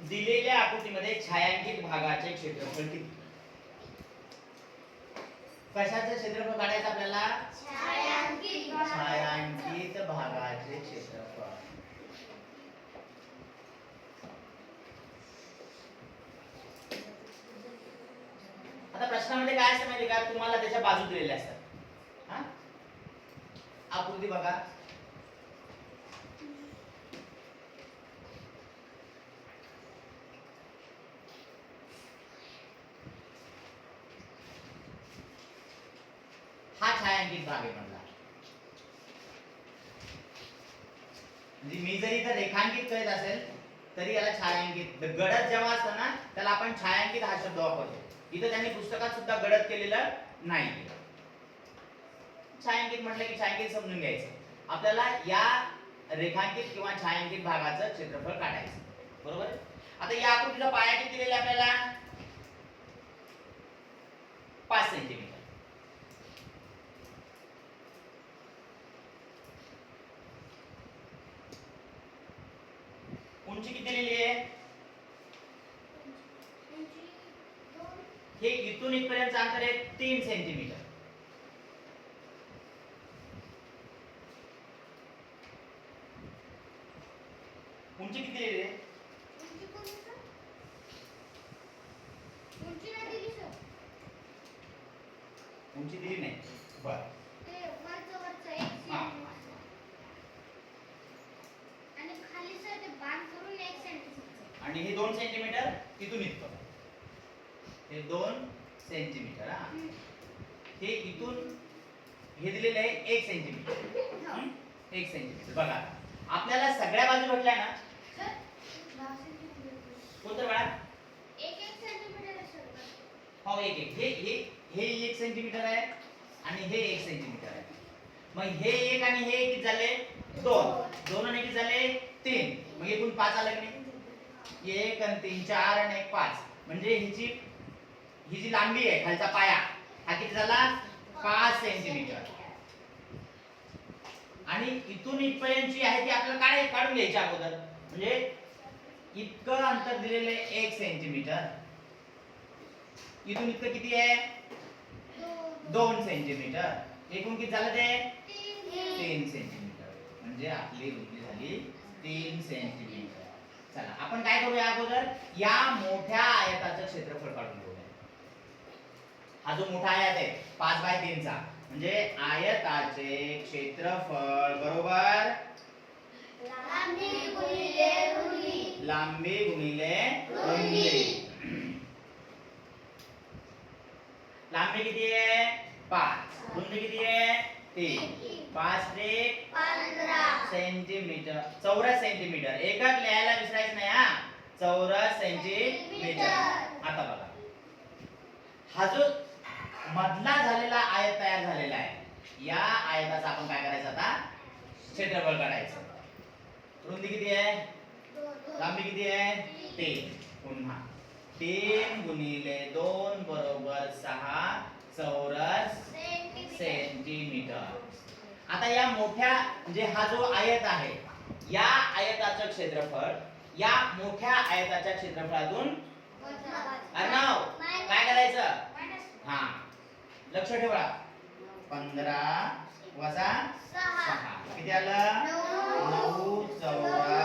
दिलेल्या आकृतीमध्ये छायांकित भागाचे क्षेत्रफळ किती? कशाचे क्षेत्रफळ काढायचं आपल्याला? छायांकित भागाचे क्षेत्रफळ. आता प्रश्नामध्ये काय असतं माहिती का, तुम्हाला त्याच्या बाजू दिलेल्या असतात. हा आकृती बघा. हा छायांकित भाग आहे म्हणला. म्हणजे मी जरी इथं रेखांकित करत असेल तरी याला छायांकित, गडद जेव्हा असतं ना त्याला आपण छायांकित हा शब्द वापरतो. इथं त्यांनी पुस्तकात सुद्धा गडद केलेलं नाही. छायांकित म्हटलं की छायांकित समजून घ्यायचं. आपल्याला या रेखांकित किंवा छायांकित भागाचं क्षेत्रफळ काढायचं. बरोबर. आता या आकृतीचा पाया किती दिलेला आपल्याला? 5 सेंटीमीटर. उंची किती दिलेली आहे? हे इथून इथपर्यंत अंतर आहे 3 सेंटीमीटर. उंची किती दिलेली आहे? उंची दिली नाही. बर. आणि हे 2 सेंटीमीटर इथून इथं. हे 2 सेंटीमीटर. हा हे इथून हे दिलेले आहे 1 सेंटीमीटर. 1 सेंटीमीटर. बघा आपल्याला सगळ्या बाजू भेटल्या ना. कोणतं बाळा? 1 सेंटीमीटर आहे. हो 1 हे 1 सेंटीमीटर आहे आणि हे 1 सेंटीमीटर आहे. मग हे 1 आणि हे किती झाले? 2 आणि किती झाले? 3. मग इथून 5 आलं की नाही? 1 आणि 3 4 आणि 1 5. म्हणजे ही जी लांबी आहे खालचा पाया हा किती झाला? 5 सेंटीमीटर. आणि इथून इथपर्यंतची आहे ती आपल्याला काढून घ्यायची अगोदर. म्हणजे इतकं अंतर दिलेलं आहे 1 सेंटीमीटर. इथून इतकं किती आहे? 2 सेंटीमीटर. एकूण किती झालं ते? 3 सेंटीमीटर. म्हणजे आपली रुंदी झाली 3 सेंटीमीटर. चला आपण काय करूया अगोदर या मोठ्या आयताचं क्षेत्रफळ काढून घेऊया. हा जो मोठा आयत आहे 5/3 चा म्हणजे आयताचे क्षेत्रफळ बरोबर लांबी गुणिले रुंदी. लांबी किती आहे? 5. रुंदी किती आहे? 3. 5 ते 15 सेंटीमीटर. चौरस सेंटीमीटर. एकक लिहायला विसरायचं नाही हा. चौरस सेंटीमीटर. आता बघा हा जो मधला झालेला आयत तयार झालेला आहे या आयताचा आपण काय करायचं आता? क्षेत्रफळ काढायचं. रुंदी किती आहे? लांबी किती आहे? 3. पुन्हा 3 गुणिले 2 बरोबर 6 चौरस सेंटीमीटर. आता या मोठ्या म्हणजे हा जो आयत आहे या आयताचं क्षेत्रफळ या मोठ्या आयताच्या क्षेत्रफळातून अर्णव काय करायचं? हा लक्ष ठेवा. 15 वजा 6 किती आलं? 9 चौरस